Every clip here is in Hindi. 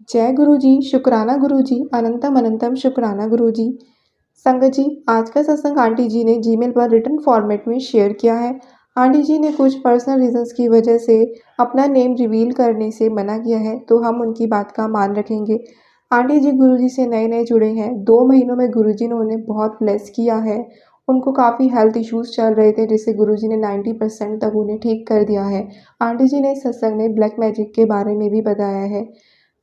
जय गुरु जी, शुक्राना गुरु जी, अनंतम अनंतम शुक्राना गुरु जी। संगत जी, आज का सत्संग आंटी जी ने जीमेल पर रिटर्न फॉर्मेट में शेयर किया है। आंटी जी ने कुछ पर्सनल रीजंस की वजह से अपना नेम रिवील करने से मना किया है, तो हम उनकी बात का मान रखेंगे। आंटी जी गुरु जी से नए नए जुड़े हैं। 2 महीनों में गुरु जी ने उन्हें बहुत ब्लेस किया है। उनको काफ़ी हेल्थ इश्यूज चल रहे थे, जिससे गुरु जी ने 90% तक उन्हें ठीक कर दिया है। आंटी जी ने सत्संग में ब्लैक मैजिक के बारे में भी बताया है।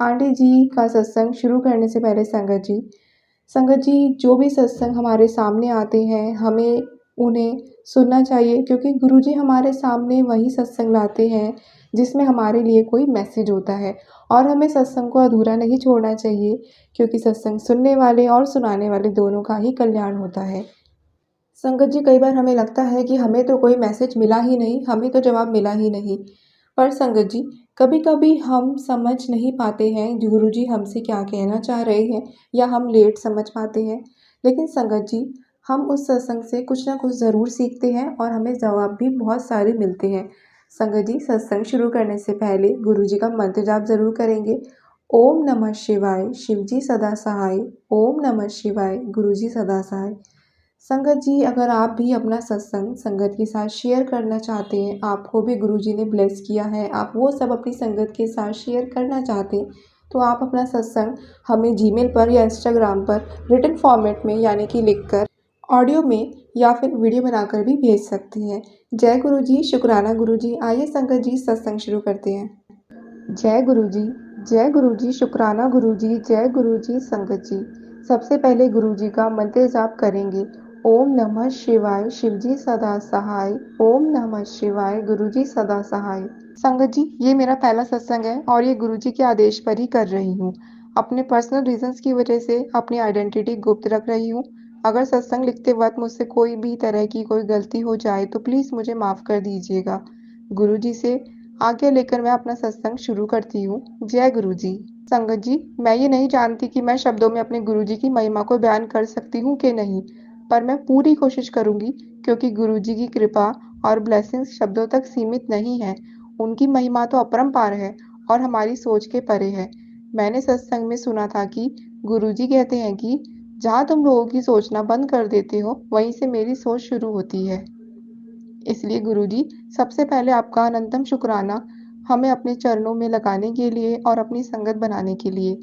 आंटी जी का सत्संग शुरू करने से पहले संगत जी जो भी सत्संग हमारे सामने आते हैं, हमें उन्हें सुनना चाहिए, क्योंकि गुरुजी हमारे सामने वही सत्संग लाते हैं जिसमें हमारे लिए कोई मैसेज होता है। और हमें सत्संग को अधूरा नहीं छोड़ना चाहिए, क्योंकि सत्संग सुनने वाले और सुनाने वाले दोनों का ही कल्याण होता है। संगत जी, कई बार हमें लगता है कि हमें तो कोई मैसेज मिला ही नहीं, हमें तो जवाब मिला ही नहीं। पर संगत जी, कभी कभी हम समझ नहीं पाते हैं गुरु जी हमसे क्या कहना चाह रहे हैं, या हम लेट समझ पाते हैं। लेकिन संगत जी, हम उस सत्संग से कुछ ना कुछ ज़रूर सीखते हैं और हमें जवाब भी बहुत सारे मिलते हैं। संगत जी, सत्संग शुरू करने से पहले गुरु जी का मंत्र जाप ज़रूर करेंगे। ओम नमः शिवाय, शिव जी सदा सहाय। ओम नमः शिवाय, गुरु जी सदा सहाय। संगत जी, अगर आप भी अपना सत्संग संगत के साथ शेयर करना चाहते हैं, आपको भी गुरुजी ने ब्लेस किया है, आप वो सब अपनी संगत के साथ शेयर करना चाहते हैं, तो आप अपना सत्संग हमें जीमेल पर या इंस्टाग्राम पर रिटन फॉर्मेट में, यानी कि लिखकर, ऑडियो में या फिर वीडियो बनाकर भी भेज सकते हैं। जय गुरु जी, शुक्राना गुरु जी। आइए संगत जी, सत्संग शुरू करते हैं। जय गुरु जी, जय गुरु जी, शुक्राना गुरु जी, जय गुरु जी। संगत जी, सबसे पहले गुरु जी का मंत्र जाप करेंगे। ओम नमः शिवाय, शिव जी सदा सहाय। ओम नमः शिवाय, गुरु जी सदा सहाय। संगत जी, ये मेरा पहला सत्संग है और ये गुरु जी के आदेश पर ही कर रही हूँ। अपने पर्सनल रीजंस की वजह से अपनी आइडेंटिटी गुप्त रख रही हूँ। अगर सत्संग लिखते वक्त मुझसे कोई भी तरह की कोई गलती हो जाए तो प्लीज़ मुझे माफ़ कर दीजिएगा। गुरु जी से आज्ञा लेकर मैं अपना सत्संग शुरू करती हूँ। जय गुरु जी। संगत जी, मैं ये नहीं जानती कि मैं शब्दों में अपने गुरु जी की महिमा को बयान कर सकती हूँ कि नहीं, पर मैं पूरी कोशिश करूँगी, क्योंकि गुरु जी की कृपा और ब्लेसिंग्स शब्दों तक सीमित नहीं है। उनकी महिमा तो अपरंपार है और हमारी सोच के परे है। मैंने सत्संग में सुना था कि गुरु जी कहते हैं कि जहाँ तुम लोगों की सोचना बंद कर देते हो, वहीं से मेरी सोच शुरू होती है। इसलिए गुरुजी, सबसे पहले आपका अनंतम शुक्राना हमें अपने चरणों में लगाने के लिए और अपनी संगत बनाने के लिए,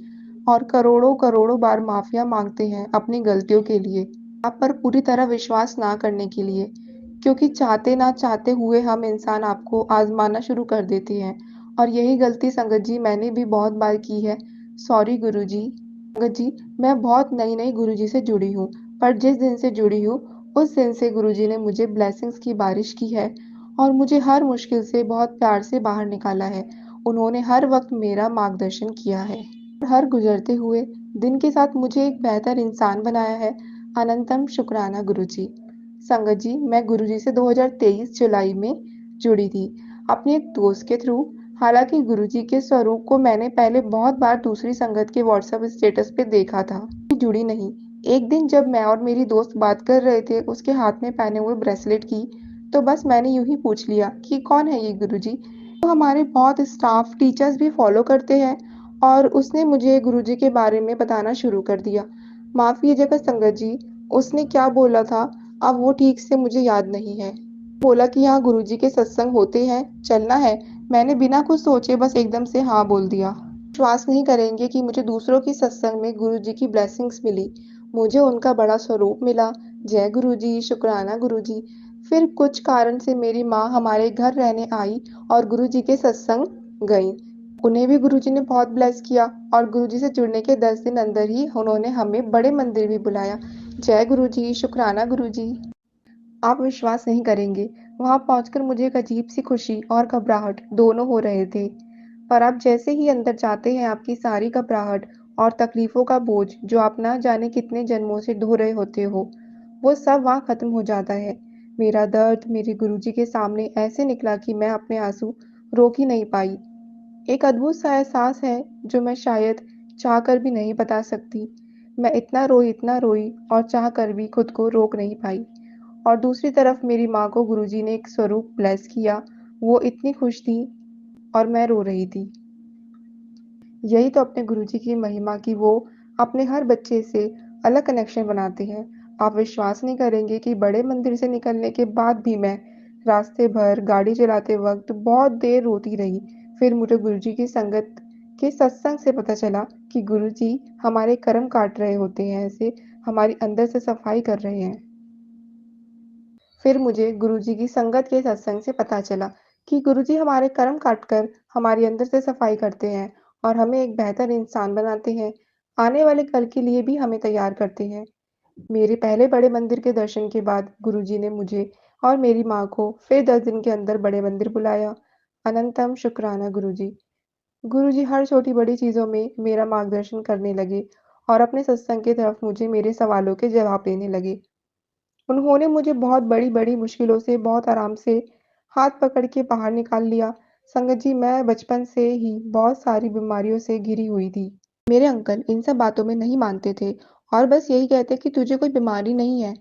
और करोड़ों करोड़ों बार माफिया मांगते हैं अपनी गलतियों के लिए, आप पर पूरी तरह विश्वास ना करने के लिए, क्योंकि चाहते ना चाहते हुए हम इंसान आपको आजमाना शुरू कर देते हैं। और यही गलती संगत जी मैंने भी बहुत बार की है। सॉरी गुरुजी। संगत जी, मैं बहुत नई नई गुरुजी से जुड़ी हूँ, पर जिस दिन से जुड़ी हूँ उस दिन से गुरुजी ने मुझे ब्लेसिंग्स की बारिश की है और मुझे हर मुश्किल से बहुत प्यार से बाहर निकाला है। उन्होंने हर वक्त मेरा मार्गदर्शन किया है, हर गुजरते हुए दिन के साथ मुझे एक बेहतर इंसान बनाया है। अनंतम शुक्राना गुरुजी। संगत जी, मैं गुरुजी से 2023 जुलाई में जुड़ी थी, अपनी एक दोस्त के थ्रू। हालांकि गुरुजी के स्वरूप को मैंने पहले बहुत बार दूसरी संगत के व्हाट्सएप स्टेटस पे देखा था, जुड़ी नहीं। एक दिन जब मैं और मेरी दोस्त बात कर रहे थे उसके हाथ में पहने हुए ब्रेसलेट की, तो बस मैंने यूं ही पूछ लिया कि कौन है ये गुरुजी। तो हमारे बहुत स्टाफ टीचर्स भी फॉलो करते हैं, और उसने मुझे गुरुजी के बारे में बताना शुरू कर दिया। माफ़ कीजिएगा संगत जी, उसने क्या बोला था अब वो ठीक से मुझे याद नहीं है। बोला कि यहाँ गुरुजी के सत्संग होते हैं, चलना है। मैंने बिना कुछ सोचे बस एकदम से हाँ बोल दिया। विश्वास नहीं करेंगे कि मुझे दूसरों की सत्संग में गुरुजी की ब्लेसिंग्स मिली, मुझे उनका बड़ा स्वरूप मिला। जय गुरुजी, शुक्राना गुरुजी। फिर कुछ कारण से मेरी माँ हमारे घर रहने आई और गुरुजी के सत्संग गई। उन्हें भी गुरुजी ने बहुत ब्लेस किया, और गुरुजी से जुड़ने के 10 दिन अंदर ही उन्होंने हमें बड़े मंदिर भी बुलाया। जय गुरुजी, शुक्राना गुरुजी। आप विश्वास नहीं करेंगे, वहां पहुंचकर मुझे एक अजीब सी खुशी और घबराहट दोनों हो रहे थे। पर आप जैसे ही अंदर जाते हैं, आपकी सारी घबराहट और तकलीफों का बोझ जो आप ना जाने कितने जन्मों से ढो रहे होते हो, वो सब वहाँ खत्म हो जाता है। मेरा दर्द मेरे गुरुजी के सामने ऐसे निकला कि मैं अपने आंसू रोक ही नहीं पाई। एक अद्भुत सा एहसास है जो मैं शायद चाह कर भी नहीं बता सकती। मैं इतना रोई और चाह कर भी खुद को रोक नहीं पाई। और दूसरी तरफ मेरी माँ को गुरुजी ने एक स्वरूप ब्लेस किया। वो इतनी खुश थी और मैं रो रही थी। यही तो अपने गुरुजी की महिमा कि वो अपने हर बच्चे से अलग कनेक्शन बनाते हैं। आप विश्वास नहीं करेंगे कि बड़े मंदिर से निकलने के बाद भी मैं रास्ते भर गाड़ी चलाते वक़्त बहुत देर रोती रही। फिर मुझे गुरुजी की संगत के सत्संग से पता चला कि गुरुजी हमारे कर्म काट रहे होते हैं ऐसे, हमारी अंदर से सफाई कर रहे हैं। फिर मुझे गुरुजी की संगत के सत्संग से पता चला कि गुरुजी हमारे कर्म काटकर हमारी अंदर से सफाई करते हैं और हमें एक बेहतर इंसान बनाते हैं। आने वाले कल के लिए भी हमें तैयार करते हैं। मेरे पहले बड़े मंदिर के दर्शन के बाद गुरुजी ने मुझे और मेरी माँ को फिर 10 दिन के अंदर बड़े मंदिर बुलाया। अनंतम शुक्राना गुरुजी। गुरुजी हर छोटी-बड़ी चीज़ों में मेरा मार्गदर्शन करने लगे और अपने सत्संग की तरफ मुझे मेरे सवालों के जवाब देने लगे। उन्होंने मुझे बहुत बड़ी-बड़ी मुश्किलों से बहुत आराम से हाथ पकड़ के बाहर निकाल लिया। संगत जी, मैं बचपन से ही बहुत सारी बीमारियों से घिरी हुई थी। मेरे अंकल इन सब बातों में नहीं मानते थे और बस यही कहते कि तुझे कोई बीमारी नहीं है,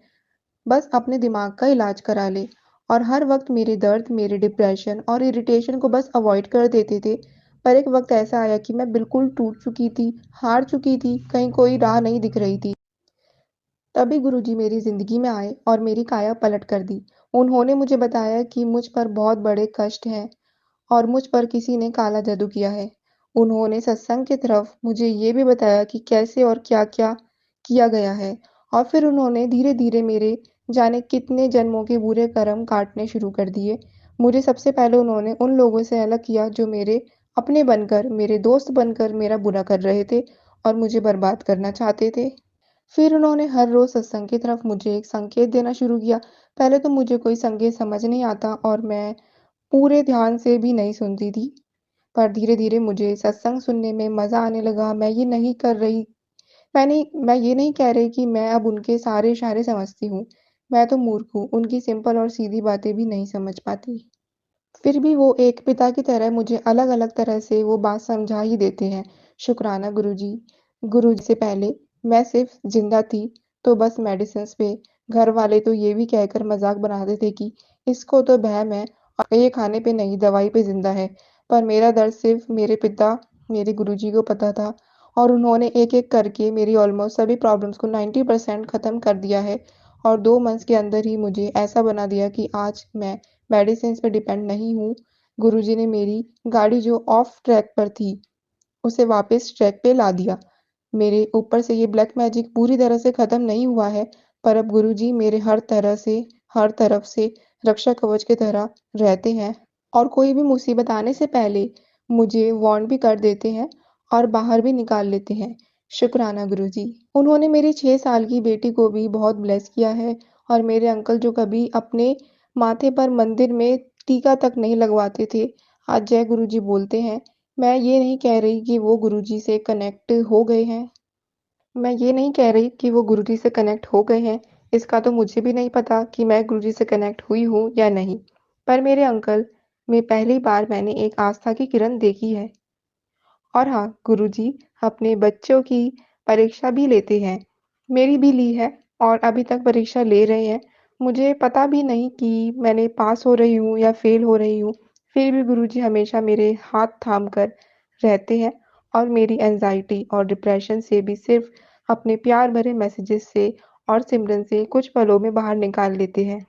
बस अपने दिमाग का इलाज करा ले। और हर वक्त मेरे दर्द, मेरे डिप्रेशन और इरिटेशन को बस अवॉइड कर देते थे। पर एक वक्त ऐसा आया कि मैं बिल्कुल टूट चुकी थी, हार चुकी थी, कहीं कोई राह नहीं दिख रही थी। तभी गुरुजी मेरी ज़िंदगी में आए और मेरी काया पलट कर दी। उन्होंने मुझे बताया कि मुझ पर बहुत बड़े कष्ट हैं और मुझ पर किसी ने काला जादू किया है। उन्होंने सत्संग की तरफ मुझे ये भी बताया कि कैसे और क्या-क्या किया गया है और फिर उन्होंने धीरे-धीरे मेरे जाने कितने जन्मों के बुरे कर्म काटने शुरू कर दिए। मुझे सबसे पहले उन्होंने उन लोगों से अलग किया जो मेरे अपने बनकर, मेरे दोस्त बनकर मेरा बुरा कर रहे थे और मुझे बर्बाद करना चाहते थे। फिर उन्होंने हर रोज़ सत्संग की तरफ मुझे एक संकेत देना शुरू किया। पहले तो मुझे कोई संकेत समझ नहीं आता और मैं पूरे ध्यान से भी नहीं सुनती थी। पर धीरे-धीरे मुझे सत्संग सुनने में मज़ा आने लगा। मैं ये नहीं कह रही कि मैं अब उनके सारे इशारे समझती हूँ। मैं तो मूर्ख हूँ, उनकी सिंपल और सीधी बातें भी नहीं समझ पाती। फिर भी वो एक पिता की तरह मुझे अलग-अलग तरह से वो बात समझा ही देते हैं। शुक्राना गुरुजी। गुरुजी से पहले मैं सिर्फ़ ज़िंदा थी, तो बस मेडिसिन्स पे। घर वाले तो ये भी कहकर मज़ाक बनाते थे कि इसको तो वहम है और ये खाने पे नहीं, दवाई पे ज़िंदा है। पर मेरा दर्द सिर्फ़ मेरे पिता, मेरे गुरुजी को पता था और उन्होंने एक-एक करके मेरी ऑलमोस्ट सभी प्रॉब्लम्स को 90% ख़त्म कर दिया है और 2 मंथ्स के अंदर ही मुझे ऐसा बना दिया कि आज मैं मेडिसिन्स पे डिपेंड नहीं हूँ। गुरुजी ने मेरी गाड़ी जो ऑफ ट्रैक पर थी, उसे वापस ट्रैक पे ला दिया। मेरे ऊपर से ये ब्लैक मैजिक पूरी तरह से खत्म नहीं हुआ है, पर अब गुरुजी मेरे हर तरफ से रक्षा कवच की तरह रहते हैं और कोई भी मुसीबत आने से पहले मुझे वार्न भी कर देते हैं और बाहर भी निकाल लेते हैं। शुक्राना गुरुजी। उन्होंने मेरी 6 साल की बेटी को भी बहुत ब्लेस किया है और मेरे अंकल जो कभी अपने माथे पर मंदिर में टीका तक नहीं लगवाते थे, आज जय गुरुजी बोलते हैं। मैं ये नहीं कह रही कि वो गुरुजी से कनेक्ट हो गए हैं। मैं ये नहीं कह रही कि वो गुरुजी से कनेक्ट हो गए हैं। इसका तो मुझे भी नहीं पता कि मैं गुरुजी से कनेक्ट हुई हूँ या नहीं। पर मेरे अंकल में पहली बार मैंने एक आस्था की किरण देखी है। और हाँ, गुरुजी अपने बच्चों की परीक्षा भी लेते हैं। मेरी भी ली है और अभी तक परीक्षा ले रहे हैं। मुझे पता भी नहीं कि मैंने पास हो रही हूँ या फ़ेल हो रही हूँ। फिर भी गुरुजी हमेशा मेरे हाथ थाम कर रहते हैं और मेरी एंग्ज़ायटी और डिप्रेशन से भी सिर्फ़ अपने प्यार भरे मैसेजेस से और सिमरन से कुछ पलों में बाहर निकाल लेते हैं।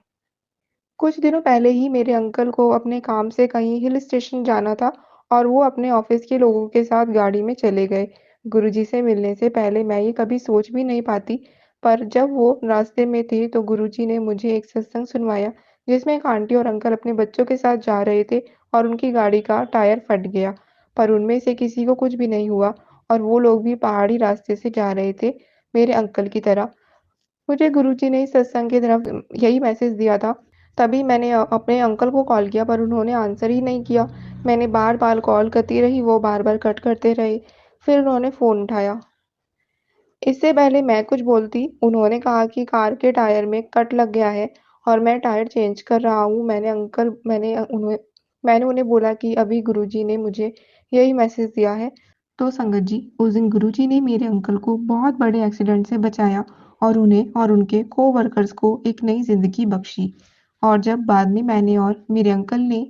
कुछ दिनों पहले ही मेरे अंकल को अपने काम से कहीं हिल स्टेशन जाना था और वो अपने ऑफिस के लोगों के साथ गाड़ी में चले गए। गुरुजी से मिलने से पहले मैं ये कभी सोच भी नहीं पाती, पर जब वो रास्ते में थे तो गुरुजी ने मुझे एक सत्संग सुनवाया जिसमें एक आंटी और अंकल अपने बच्चों के साथ जा रहे थे और उनकी गाड़ी का टायर फट गया, पर उनमें से किसी को कुछ भी नहीं हुआ और वो लोग भी पहाड़ी रास्ते से जा रहे थे, मेरे अंकल की तरह। मुझे गुरुजी ने इस सत्संग की तरफ यही मैसेज दिया था। तभी मैंने अपने अंकल को कॉल किया पर उन्होंने आंसर ही नहीं किया। मैंने बार-बार कॉल करती रही, वो बार-बार कट करते रहे। फिर उन्होंने फ़ोन उठाया। इससे पहले मैं कुछ बोलती, उन्होंने कहा कि कार के टायर में कट लग गया है और मैं टायर चेंज कर रहा हूँ। मैंने उन्हें बोला कि अभी गुरुजी ने मुझे यही मैसेज दिया है। तो संगत जी, उस दिन गुरुजी ने मेरे अंकल को बहुत बड़े एक्सीडेंट से बचाया और उन्हें और उनके को-वर्कर्स को एक नई ज़िंदगी बख्शी। और जब बाद में मैंने और मेरे अंकल ने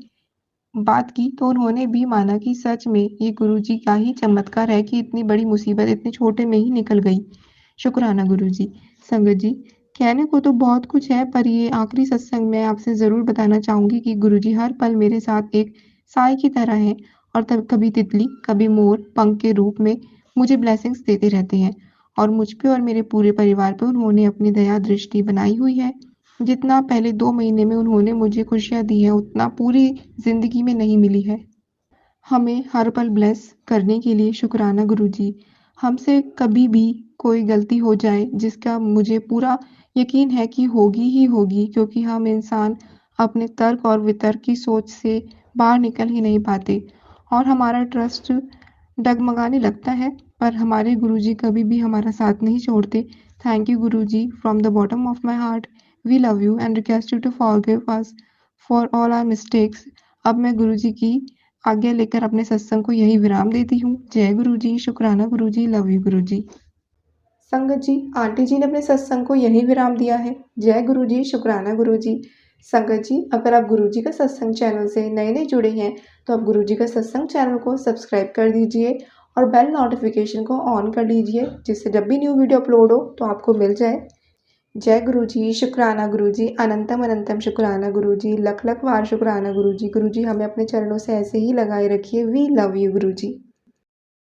बात की तो उन्होंने भी माना कि सच में ये गुरुजी का ही चमत्कार है कि इतनी बड़ी मुसीबत इतने छोटे में ही निकल गई। शुक्राना गुरुजी। संगत जी, कहने को तो बहुत कुछ है पर ये आखिरी सत्संग में आपसे ज़रूर बताना चाहूँगी कि गुरुजी हर पल मेरे साथ एक साए की तरह हैं और तब कभी तितली, कभी मोर पंख के रूप में मुझे ब्लेसिंग्स देते रहते हैं और मुझ पे और मेरे पूरे परिवार पे उन्होंने अपनी दया दृष्टि बनाई हुई है। जितना पहले 2 महीने में उन्होंने मुझे खुशियाँ दी हैं, उतना पूरी ज़िंदगी में नहीं मिली है। हमें हर पल ब्लेस करने के लिए शुक्राना गुरुजी। हमसे कभी भी कोई गलती हो जाए जिसका मुझे पूरा यकीन है कि होगी ही होगी क्योंकि हम इंसान अपने तर्क और वितर्क की सोच से बाहर निकल ही नहीं पाते और हमारा ट्रस्ट डगमगाने लगता है पर हमारे गुरुजी कभी भी हमारा साथ नहीं छोड़ते। Thank you Guruji from the bottom of my heart. We love you and request you to forgive us for all our mistakes. अब मैं गुरुजी की आज्ञा लेकर अपने सत्संग को यही विराम देती हूँ। जय गुरुजी, शुक्राना गुरुजी, लव यू गुरुजी। संगत जी, आंटी जी ने अपने सत्संग को यही विराम दिया है। जय गुरुजी, शुक्राना गुरुजी। संगत जी, अगर आप गुरुजी का सत्संग चैनल से नए-नए जुड़े हैं, तो आप गुरुजी का सत्संग चैनल को सब्सक्राइब कर दीजिए और बेल नोटिफिकेशन को ऑन कर लीजिए, जिससे जब भी न्यू वीडियो अपलोड हो तो आपको मिल जाए। जय गुरुजी, शुक्राना गुरुजी, अनंतम अनंतम शुक्राना गुरुजी, लख लख बार शुक्राना गुरुजी। गुरुजी हमें अपने चरणों से ऐसे ही लगाए रखिए। We love you Guruji.